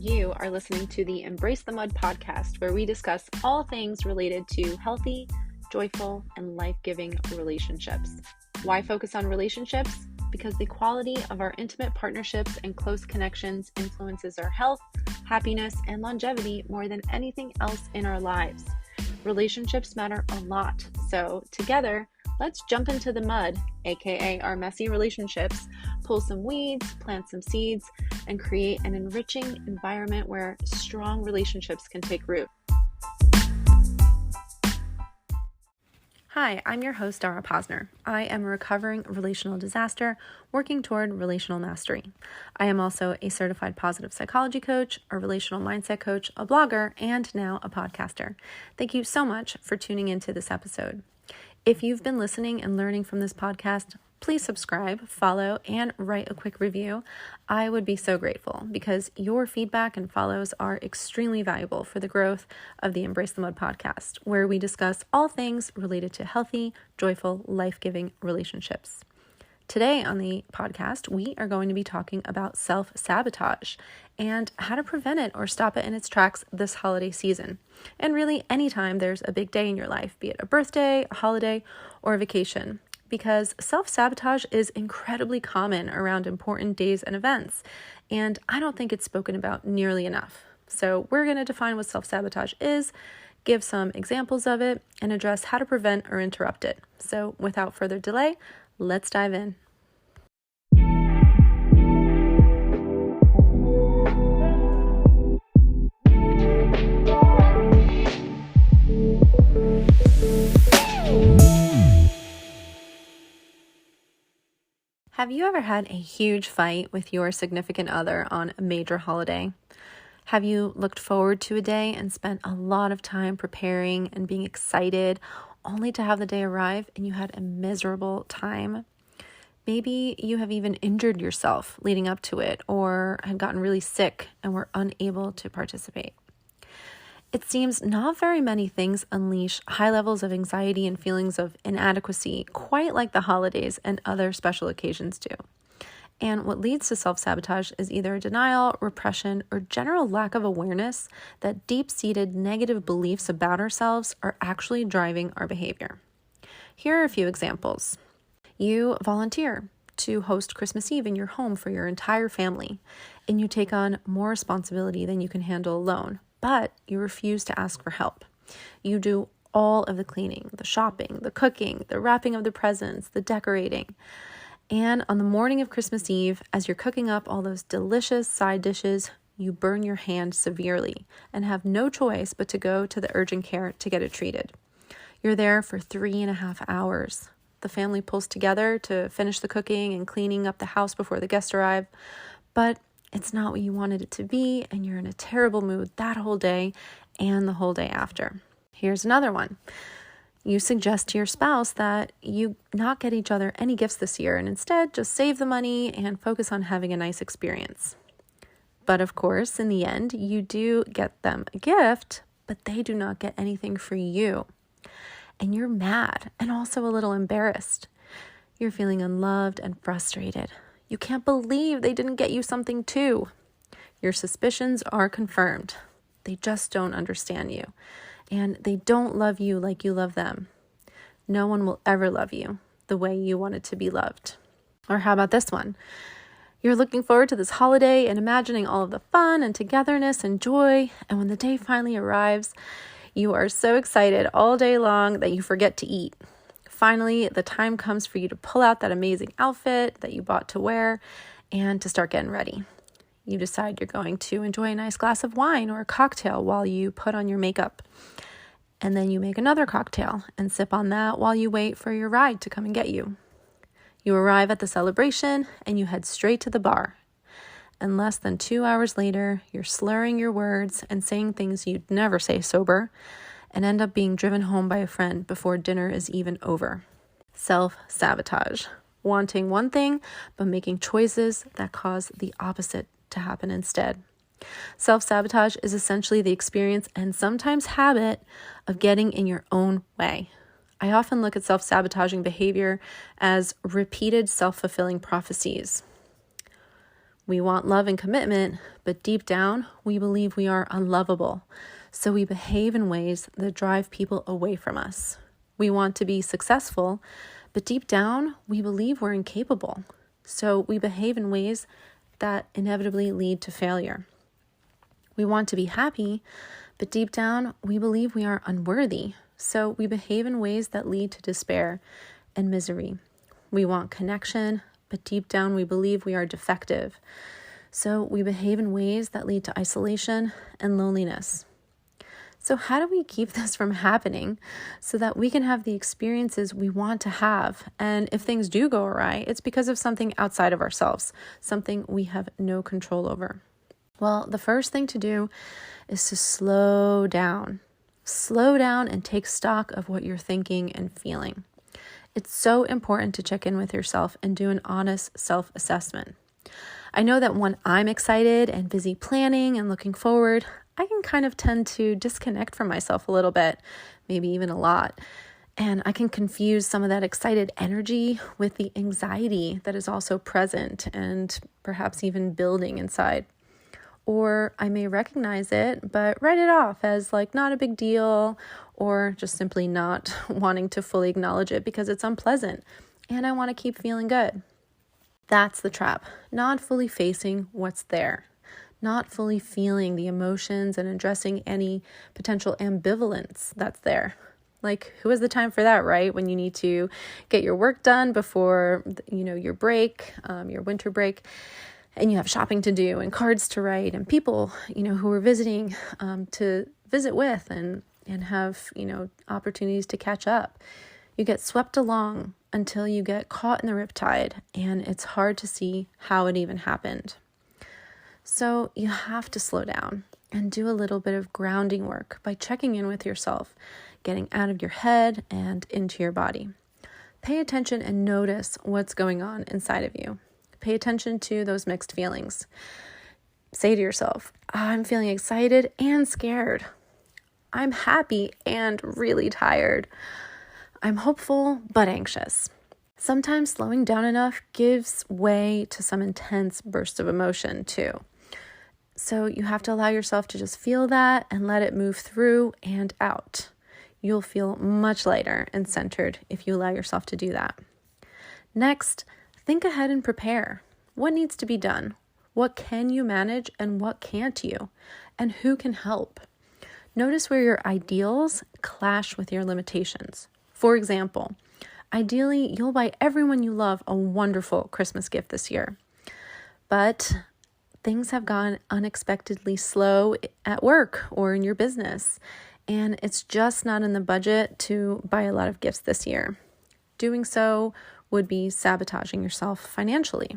You are listening to the Embrace the Mud podcast, where we discuss all things related to healthy, joyful, and life-giving relationships. Why focus on relationships? Because the quality of our intimate partnerships and close connections influences our health, happiness, and longevity more than anything else in our lives. Relationships matter a lot, so together, let's jump into the mud, aka our messy relationships, pull some weeds, plant some seeds, and create an enriching environment where strong relationships can take root. Hi, I'm your host, Dara Posner. I am a recovering relational disaster working toward relational mastery. I am also a certified positive psychology coach, a relational mindset coach, a blogger, and now a podcaster. Thank you so much for tuning into this episode. If you've been listening and learning from this podcast, please subscribe, follow, and write a quick review. I would be so grateful because your feedback and follows are extremely valuable for the growth of the Embrace the Mud podcast, where we discuss all things related to healthy, joyful, life-giving relationships. Today on the podcast, we are going to be talking about self-sabotage and how to prevent it or stop it in its tracks this holiday season. And really anytime there's a big day in your life, be it a birthday, a holiday, or a vacation. Because self-sabotage is incredibly common around important days and events, and I don't think it's spoken about nearly enough. So we're going to define what self-sabotage is, give some examples of it, and address how to prevent or interrupt it. So without further delay, let's dive in. Have you ever had a huge fight with your significant other on a major holiday? Have you looked forward to a day and spent a lot of time preparing and being excited, only to have the day arrive and you had a miserable time? Maybe you have even injured yourself leading up to it or had gotten really sick and were unable to participate. It seems not very many things unleash high levels of anxiety and feelings of inadequacy, quite like the holidays and other special occasions do. And what leads to self-sabotage is either denial, repression, or general lack of awareness that deep-seated negative beliefs about ourselves are actually driving our behavior. Here are a few examples. You volunteer to host Christmas Eve in your home for your entire family, and you take on more responsibility than you can handle alone. But you refuse to ask for help. You do all of the cleaning, the shopping, the cooking, the wrapping of the presents, the decorating. And on the morning of Christmas Eve, as you're cooking up all those delicious side dishes, you burn your hand severely and have no choice but to go to the urgent care to get it treated. You're there for 3.5 hours. The family pulls together to finish the cooking and cleaning up the house before the guests arrive, but it's not what you wanted it to be, and you're in a terrible mood that whole day and the whole day after. Here's another one. You suggest to your spouse that you not get each other any gifts this year and instead just save the money and focus on having a nice experience. But of course, in the end, you do get them a gift, but they do not get anything for you. And you're mad and also a little embarrassed. You're feeling unloved and frustrated. You can't believe they didn't get you something too. Your suspicions are confirmed. They just don't understand you. And they don't love you like you love them. No one will ever love you the way you wanted to be loved. Or how about this one? You're looking forward to this holiday and imagining all of the fun and togetherness and joy. And when the day finally arrives, you are so excited all day long that you forget to eat. Finally, the time comes for you to pull out that amazing outfit that you bought to wear and to start getting ready. You decide you're going to enjoy a nice glass of wine or a cocktail while you put on your makeup. And then you make another cocktail and sip on that while you wait for your ride to come and get you. You arrive at the celebration and you head straight to the bar. And less than 2 hours later, you're slurring your words and saying things you'd never say sober, and end up being driven home by a friend before dinner is even over. Self-sabotage. Wanting one thing, but making choices that cause the opposite to happen instead. Self-sabotage is essentially the experience and sometimes habit of getting in your own way. I often look at self-sabotaging behavior as repeated self-fulfilling prophecies. We want love and commitment, but deep down, we believe we are unlovable. So we behave in ways that drive people away from us. We want to be successful, but deep down, we believe we're incapable. So we behave in ways that inevitably lead to failure. We want to be happy, but deep down, we believe we are unworthy. So we behave in ways that lead to despair and misery. We want connection, but deep down, we believe we are defective. So we behave in ways that lead to isolation and loneliness. So how do we keep this from happening so that we can have the experiences we want to have? And if things do go awry, it's because of something outside of ourselves, something we have no control over. Well, the first thing to do is to slow down. Slow down and take stock of what you're thinking and feeling. It's so important to check in with yourself and do an honest self-assessment. I know that when I'm excited and busy planning and looking forward, I can kind of tend to disconnect from myself a little bit, maybe even a lot. And I can confuse some of that excited energy with the anxiety that is also present and perhaps even building inside. Or I may recognize it, but write it off as like not a big deal, or just simply not wanting to fully acknowledge it because it's unpleasant and I want to keep feeling good. That's the trap, not fully facing what's there, not fully feeling the emotions and addressing any potential ambivalence that's there. Like, who has the time for that, right? When you need to get your work done before, your break, your winter break, and you have shopping to do and cards to write and people, who are visiting to visit with and have, opportunities to catch up. You get swept along until you get caught in the riptide, and it's hard to see how it even happened. So you have to slow down and do a little bit of grounding work by checking in with yourself, getting out of your head and into your body. Pay attention and notice what's going on inside of you. Pay attention to those mixed feelings. Say to yourself, I'm feeling excited and scared. I'm happy and really tired. I'm hopeful but anxious. Sometimes slowing down enough gives way to some intense bursts of emotion too. So you have to allow yourself to just feel that and let it move through and out. You'll feel much lighter and centered if you allow yourself to do that. Next, think ahead and prepare. What needs to be done? What can you manage and what can't you? And who can help? Notice where your ideals clash with your limitations. For example, ideally, you'll buy everyone you love a wonderful Christmas gift this year. But things have gone unexpectedly slow at work or in your business, and it's just not in the budget to buy a lot of gifts this year. Doing so would be sabotaging yourself financially.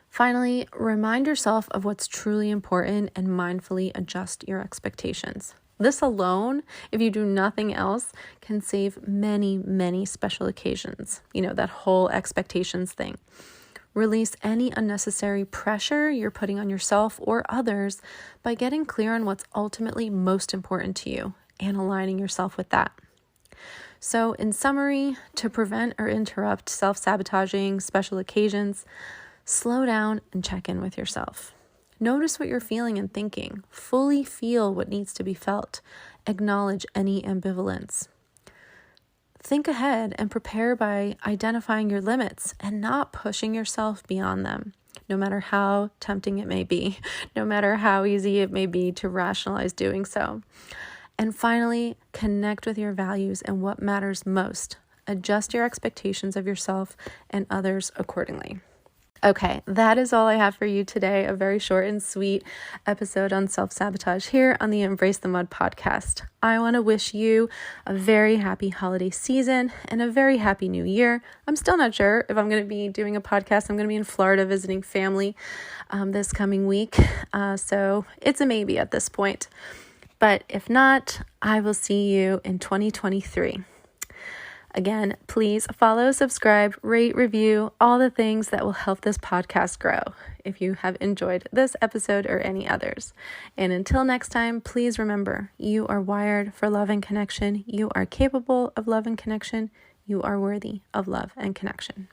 Finally, remind yourself of what's truly important and mindfully adjust your expectations. This alone, if you do nothing else, can save many, many special occasions. That whole expectations thing. Release any unnecessary pressure you're putting on yourself or others by getting clear on what's ultimately most important to you and aligning yourself with that. So in summary, to prevent or interrupt self-sabotaging special occasions, slow down and check in with yourself. Notice what you're feeling and thinking. Fully feel what needs to be felt. Acknowledge any ambivalence. Think ahead and prepare by identifying your limits and not pushing yourself beyond them, no matter how tempting it may be, no matter how easy it may be to rationalize doing so. And finally, connect with your values and what matters most. Adjust your expectations of yourself and others accordingly. Okay, that is all I have for you today. A very short and sweet episode on self-sabotage here on the Embrace the Mud podcast. I want to wish you a very happy holiday season and a very happy new year. I'm still not sure if I'm going to be doing a podcast. I'm going to be in Florida visiting family this coming week. So it's a maybe at this point. But if not, I will see you in 2023. Again, please follow, subscribe, rate, review, all the things that will help this podcast grow if you have enjoyed this episode or any others. And until next time, please remember, you are wired for love and connection. You are capable of love and connection. You are worthy of love and connection.